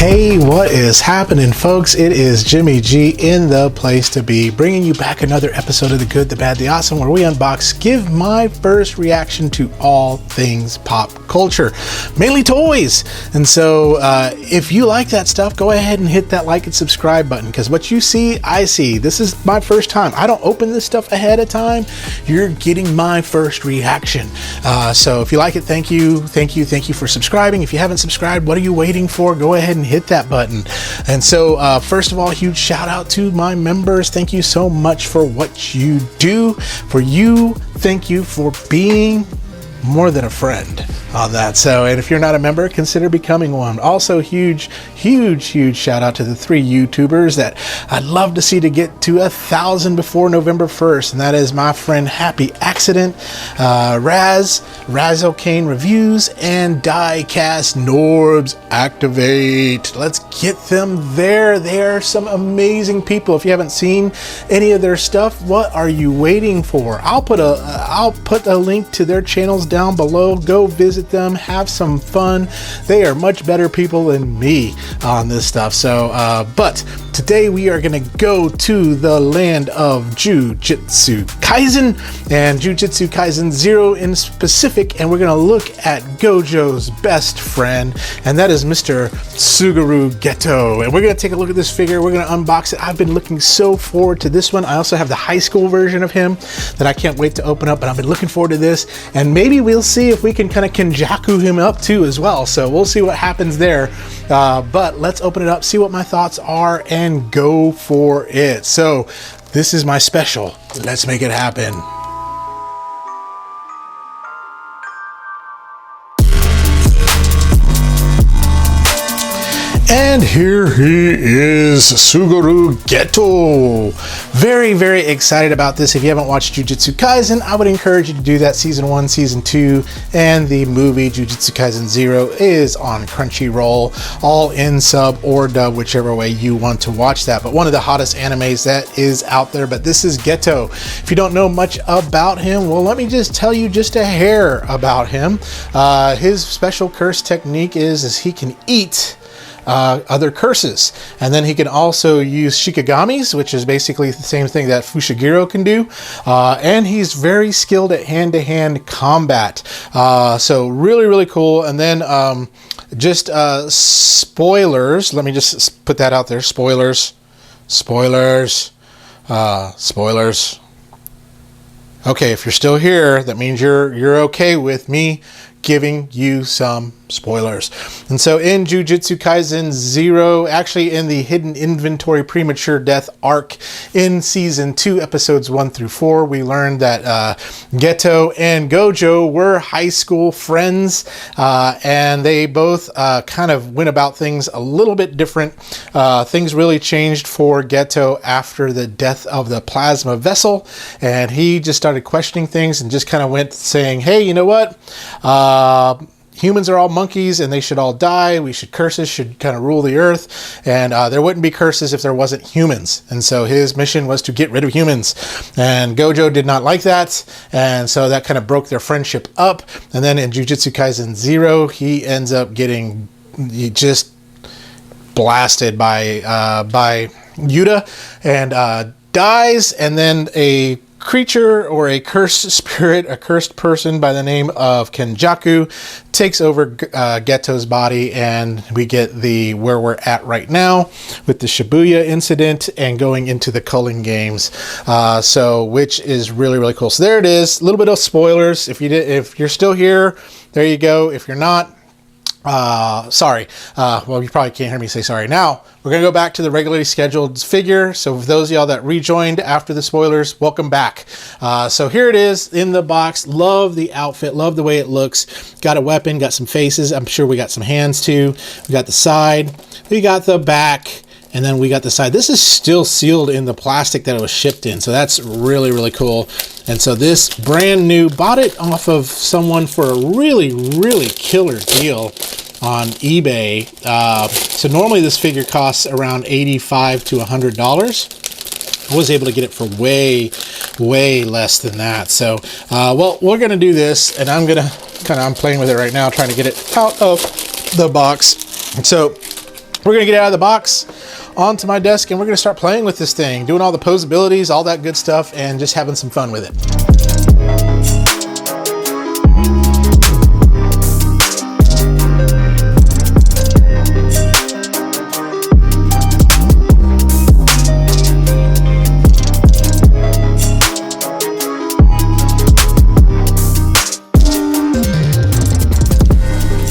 Hey, what is happening, folks? It is Jimmy G in the place to be, bringing you back another episode of The Good, The Bad, The Awesome, where we unbox, give my first reaction to all things pop culture, mainly toys. And so if you like that stuff, go ahead and hit that like and subscribe button, because what you see, I see. This is my first time. I don't open this stuff ahead of time. You're getting my first reaction. So if you like it, thank you for subscribing. If you haven't subscribed, what are you waiting for? Go ahead and hit that button. And so first of all, huge shout out to my members. Thank you so much for what you do. For you, thank you for being more than a friend on that. So, and if you're not a member, consider becoming one. Also, huge shout out to the 3 YouTubers that I'd love to see to get to 1,000 before November 1st, and that is my friend Happy Accident, Razzle Kane Reviews, and Diecast Norbs Activate. Let's get them there. They are some amazing people. If you haven't seen any of their stuff, what are you waiting for? I'll put a link to their channels down below. Go visit them, have some fun. They are much better people than me on this stuff. So but today we are going to go to the land of Jujutsu Kaisen and Jujutsu Kaisen 0 in specific, and we're going to look at Gojo's best friend, and that is Mr. Suguru Geto. And we're going to take a look at this figure. We're going to unbox it. I've been looking so forward to this one. I also have the high school version of him that I can't wait to open up, but I've been looking forward to this, and maybe we'll see if we can kind of Kenjaku him up too as well. So we'll see what happens there. But let's open it up, see what my thoughts are, and go for it. So this is my special. Let's make it happen. And here he is, Suguru Geto. Very excited about this. If you haven't watched Jujutsu Kaisen, I would encourage you to do that. Season 1, Season 2, and the movie Jujutsu Kaisen 0 is on Crunchyroll, all in sub or dub, whichever way you want to watch that. But one of the hottest animes that is out there. But this is Geto. If you don't know much about him, well, let me just tell you just a hair about him. His special curse technique is he can eat other curses, and then he can also use shikagamis, which is basically the same thing that Fushiguro can do, and he's very skilled at hand-to-hand combat. So really cool. And then just spoilers, let me just put that out there. Spoilers. Okay, if you're still here, that means you're okay with me giving you some spoilers. And so in Jujutsu Kaisen 0, actually in the Hidden Inventory Premature Death arc in Season 2, Episodes 1 through 4, we learned that Geto and Gojo were high school friends, and they both kind of went about things a little bit different. Things really changed for Geto after the death of the plasma vessel, and he just started questioning things and just kind of went saying, hey, you know what? Humans are all monkeys and they should all die. Curses should kind of rule the earth, and there wouldn't be curses if there wasn't humans. And so his mission was to get rid of humans, and Gojo did not like that, and so that kind of broke their friendship up. And then in Jujutsu Kaisen 0, he ends up getting just blasted by Yuta and dies, and then a creature or a cursed spirit, a cursed person by the name of Kenjaku takes over Geto's body, and we get where we're at right now with the Shibuya incident and going into the Culling Games, so which is really cool. So there it is, a little bit of spoilers. If you're still here, there you go. If you're not, sorry. Well, you probably can't hear me say sorry. Now we're gonna go back to the regularly scheduled figure. So for those of y'all that rejoined after the spoilers, welcome back. So here it is in the box. Love the outfit, love the way it looks. Got a weapon, got some faces. I'm sure we got some hands too. We got the side, we got the back, and then we got the side. This is still sealed in the plastic that it was shipped in, so that's really cool. And so this brand new, bought it off of someone for a really killer deal on eBay. So normally this figure costs around $85 to $100. I was able to get it for way less than that. So well, we're gonna do this, and I'm gonna I'm playing with it right now, trying to get it out of the box. And so we're going to get out of the box onto my desk, and we're going to start playing with this thing, doing all the pose abilities, all that good stuff, and just having some fun with it.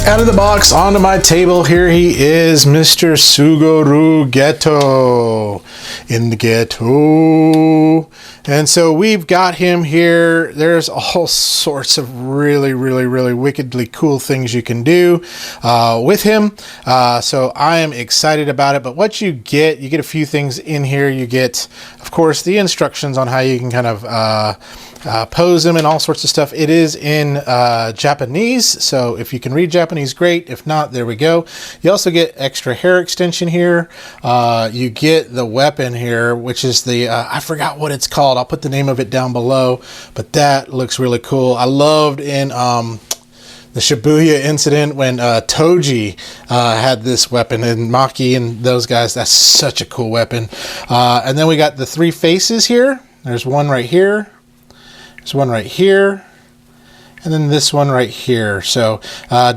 Out of the box onto my table, here he is, Mr. Suguru Geto in the ghetto. And so we've got him here. There's all sorts of really wickedly cool things you can do with him. So I am excited about it. But what you get a few things in here. You get, of course, the instructions on how you can kind of pose him and all sorts of stuff. It is in Japanese, so if you can read Japanese, great. If not, there we go. You also get extra hair extension here. You get the weapon here, which is the I forgot what it's called. I'll put the name of it down below, but that looks really cool. I loved in the Shibuya incident when Toji had this weapon, and Maki and those guys. That's such a cool weapon. And then we got the three faces here. There's one right here. There's one right here, and then this one right here. So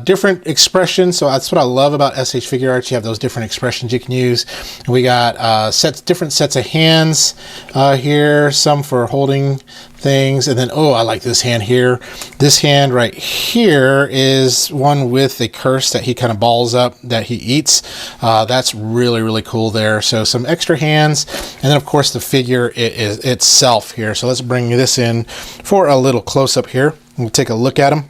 different expressions. So that's what I love about SH Figuarts. You have those different expressions you can use. And we got different sets of hands here, some for holding things, and then I like this hand here. This hand right here is one with a curse that he kind of balls up that he eats. That's really cool there. So some extra hands, and then of course the figure itself here. So let's bring this in for a little close-up here. We'll take a look at him.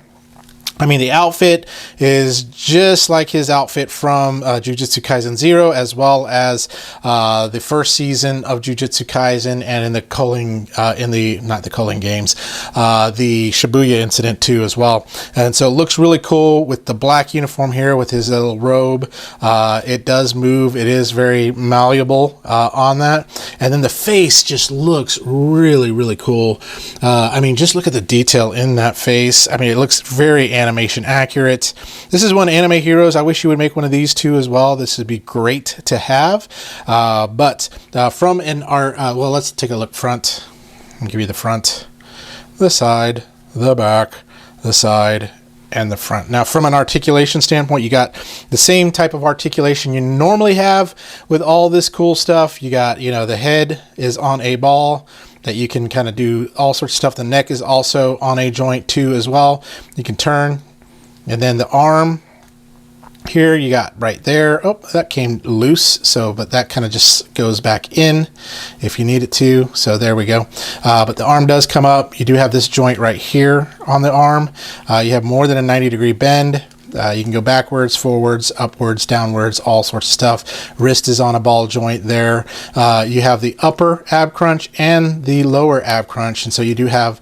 I mean, the outfit is just like his outfit from Jujutsu Kaisen 0, as well as the first season of Jujutsu Kaisen, and in the not the culling games, the Shibuya incident too as well. And so it looks really cool with the black uniform here with his little robe. It does move. It is very malleable on that. And then the face just looks really cool. I mean, just look at the detail in that face. I mean, it looks very animation accurate. This is one Anime Heroes. I wish you would make one of these too as well. This would be great to have. But from an art, well, let's take a look front. I'll give you the front, the side, the back, the side, and the front. Now, from an articulation standpoint, you got the same type of articulation you normally have with all this cool stuff. You got, the head is on a ball that you can kind of do all sorts of stuff. The neck is also on a joint too as well. You can turn, and then the arm here you got right there. Oh, that came loose. So, but that kind of just goes back in if you need it to. So there we go. But the arm does come up. You do have this joint right here on the arm. You have more than a 90-degree bend. You can go backwards, forwards, upwards, downwards, all sorts of stuff. Wrist is on a ball joint there. You have the upper ab crunch and the lower ab crunch, and so you do have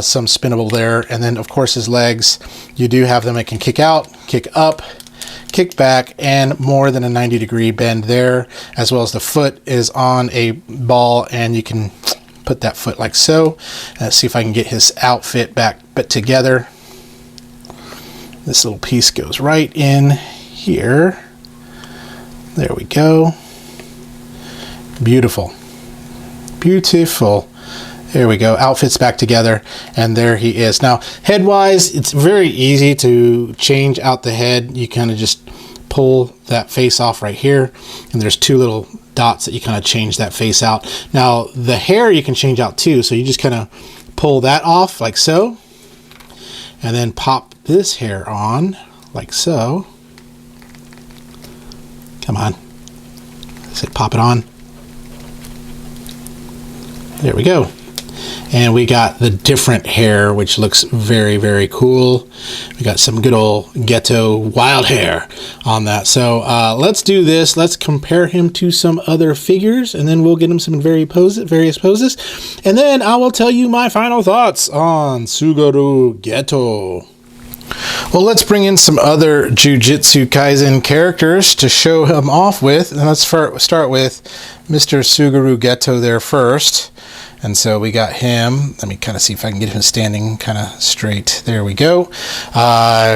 some spinnable there. And then, of course, his legs, you do have them. It can kick out, kick up, kick back, and more than a 90-degree bend there, as well as the foot is on a ball, and you can put that foot like so. Let's see if I can get his outfit back put together. This little piece goes right in here. There we go. Beautiful. Beautiful. There we go. Outfits back together, and there he is. Now, head-wise, it's very easy to change out the head. You kind of just pull that face off right here, and there's two little dots that you kind of change that face out. Now, the hair you can change out too, so you just kind of pull that off like so, and then pop this hair on like so. Come on. I said pop it on. There we go. And we got the different hair, which looks very cool. We got some good old Geto wild hair on that. So let's do this. Let's compare him to some other figures, and then we'll get him some various poses. And then I will tell you my final thoughts on Suguru Geto. Well, let's bring in some other Jujutsu Kaisen characters to show him off with. And let's start with Mr. Suguru Geto there first. And so we got him. Let me kind of see if I can get him standing kind of straight. There we go.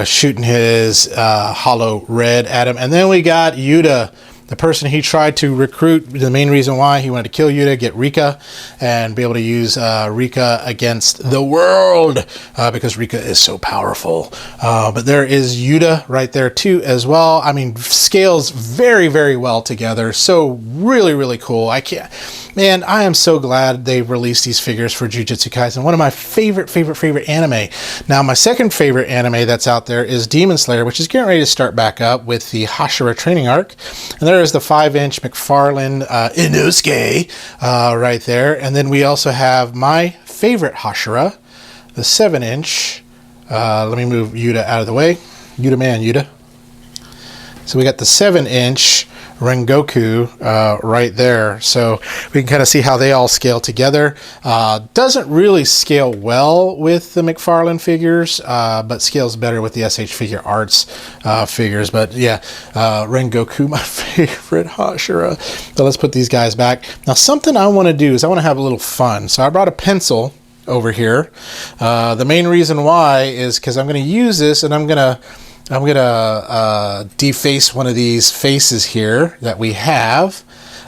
Shooting his hollow red at him. And then we got Yuta the person he tried to recruit, the main reason why he wanted to kill Yuta, get Rika, and be able to use Rika against the world, because Rika is so powerful. But there is Yuta right there too as well. I mean, scales very, very well together. So really, really cool. Man, I am so glad they released these figures for Jujutsu Kaisen. One of my favorite anime. Now, my second favorite anime that's out there is Demon Slayer, which is getting ready to start back up with the Hashira training arc. And there is the 5-inch McFarlane Inosuke right there. And then we also have my favorite Hashira, the 7-inch. Let me move Yuta out of the way. Yuta. So we got the 7-inch Rengoku right there. So we can kind of see how they all scale together. Doesn't really scale well with the McFarlane figures, but scales better with the SH Figuarts figures. But yeah, Rengoku, my favorite Hashira. So let's put these guys back. Now, something I want to do is I want to have a little fun. So I brought a pencil over here. The main reason why is because I'm going to use this, and I'm gonna deface one of these faces here that we have.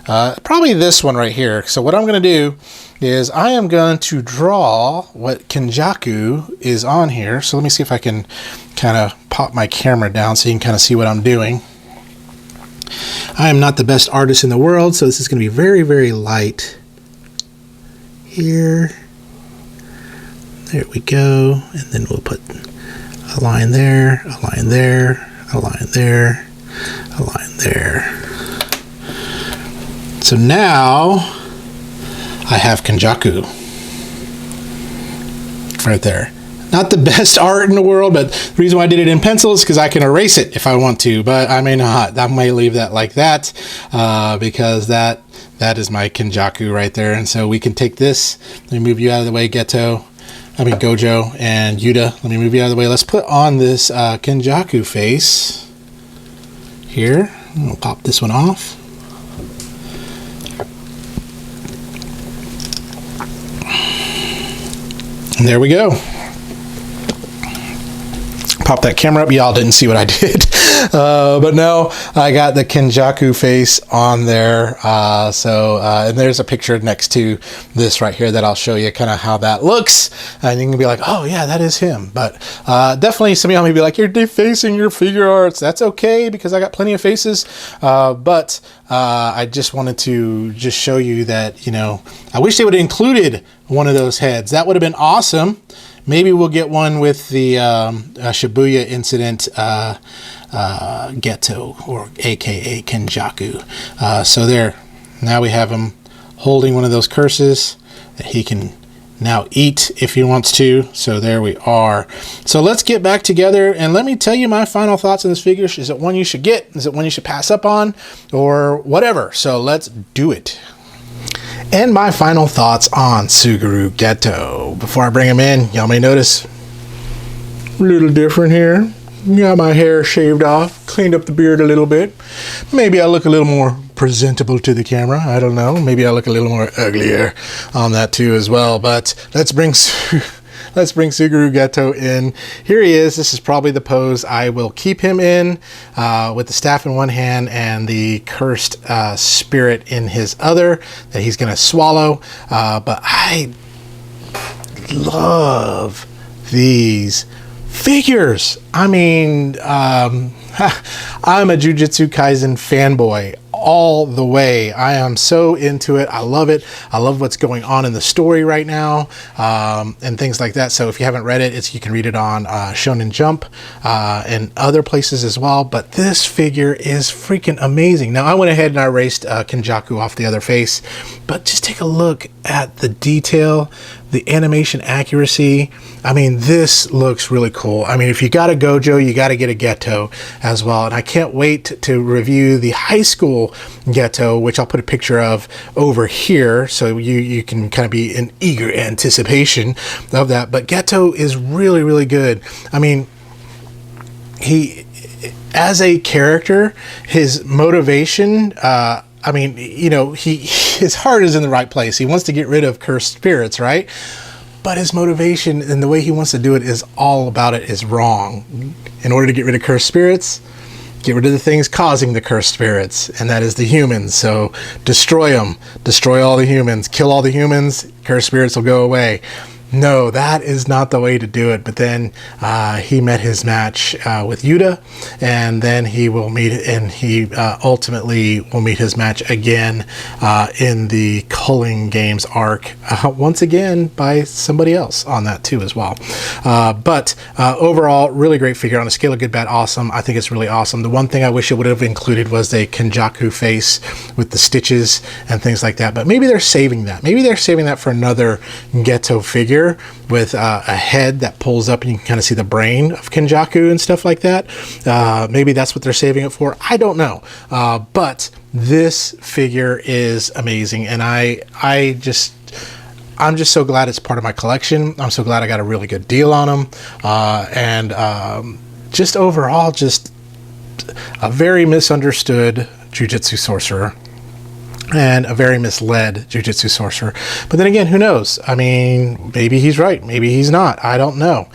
Probably this one right here. So what I'm going to do is I am going to draw what Kenjaku is on here. So let me see if I can kind of pop my camera down so you can kind of see what I'm doing. I am not the best artist in the world, so this is going to be very, very light. Here. There we go. And then we'll put a line there, a line there, a line there, a line there. So now I have Kenjaku right there. Not the best art in the world, but the reason why I did it in pencil is because I can erase it if I want to, but I may not. I may leave that like that because that is my Kenjaku right there. And so we can take this. Let me move you out of the way, Gojo and Yuta. Let me move you out of the way. Let's put on this Kenjaku face here. We'll pop this one off. And there we go. Pop that camera up. Y'all didn't see what I did. But no, I got the Kenjaku face on there. And there's a picture next to this right here that I'll show you kind of how that looks. And you can be like, oh yeah, that is him. But definitely some of y'all may be like, you're defacing your figure arts. That's okay because I got plenty of faces. But I just wanted to just show you that, I wish they would have included one of those heads. That would have been awesome. Maybe we'll get one with the Shibuya incident Geto, or aka Kenjaku. So there, now we have him holding one of those curses that he can now eat if he wants to. So there we are. So let's get back together and let me tell you my final thoughts on this figure. Is it one you should get? Is it one you should pass up on? Or whatever. So let's do it. And my final thoughts on Suguru Geto. Before I bring him in, y'all may notice a little different here. Got my hair shaved off, cleaned up the beard a little bit. Maybe I look a little more presentable to the camera. I don't know. Maybe I look a little more uglier on that too as well. But let's bring Suguru Geto in. Here he is. This is probably the pose I will keep him in, with the staff in one hand and the cursed spirit in his other that he's going to swallow. But I love these figures. I mean, I'm a Jujutsu Kaisen fanboy all the way. I am so into it. I love it. I love what's going on in the story right now, and things like that. So if you haven't read it, you can read it on Shonen Jump and other places as well. But this figure is freaking amazing. Now I went ahead and I erased Kenjaku off the other face, but just take a look at the detail, the animation accuracy. I mean, this looks really cool. I mean, if you got a Gojo, you got to get a Geto as well. And I can't wait to review the high school Geto, which I'll put a picture of over here, so you can kind of be in eager anticipation of that. But Geto is really, really good. I mean, he, as a character, his motivation, I mean, his heart is in the right place. He wants to get rid of cursed spirits, right? But his motivation and the way he wants to do it is all about it is wrong. In order to get rid of cursed spirits, get rid of the things causing the cursed spirits, and that is the humans. So destroy them, destroy all the humans, kill all the humans, cursed spirits will go away. No, that is not the way to do it. But then he met his match with Yuta, and then he will meet, and he ultimately will meet his match again in the Culling Games arc, once again by somebody else on that too as well. But overall, really great figure on a scale of good, bad, awesome. I think it's really awesome. The one thing I wish it would have included was a Kenjaku face with the stitches and things like that. But maybe they're saving that. Maybe they're saving that for another Geto figure with a head that pulls up and you can kind of see the brain of Kenjaku and stuff like that. Maybe that's what they're saving it for. I don't know. But this figure is amazing, and I'm just so glad it's part of my collection. I'm so glad I got a really good deal on them. And just overall, just a very misunderstood Jujutsu sorcerer. And a very misled Jujutsu sorcerer. But then again, who knows? I mean, maybe he's right. Maybe he's not. I don't know.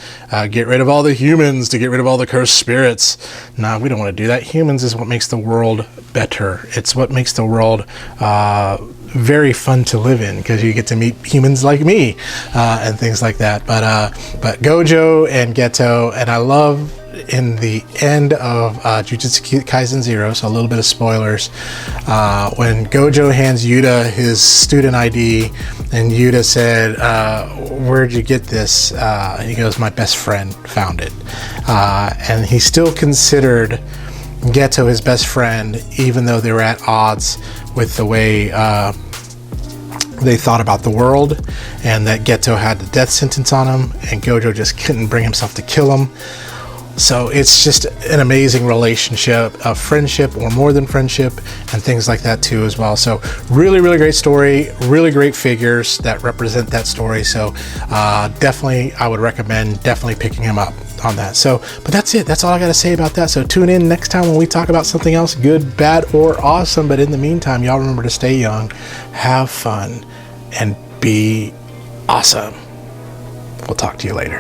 Get rid of all the humans to get rid of all the cursed spirits. No, we don't want to do that. Humans is what makes the world better. It's what makes the world very fun to live in, because you get to meet humans like me and things like that. But Gojo and Geto, and I love in the end of Jujutsu Kaisen 0, so a little bit of spoilers, when Gojo hands Yuta his student ID, and Yuta said, where'd you get this? He goes, my best friend found it. And he still considered Geto his best friend, even though they were at odds with the way they thought about the world, and that Geto had the death sentence on him, and Gojo just couldn't bring himself to kill him. So it's just an amazing relationship of friendship, or more than friendship, and things like that too as well. So really, really great story, really great figures that represent that story. So definitely, I would recommend definitely picking him up on that. So, but that's it. That's all I got to say about that. So tune in next time when we talk about something else, good, bad, or awesome. But in the meantime, y'all remember to stay young, have fun, and be awesome. We'll talk to you later.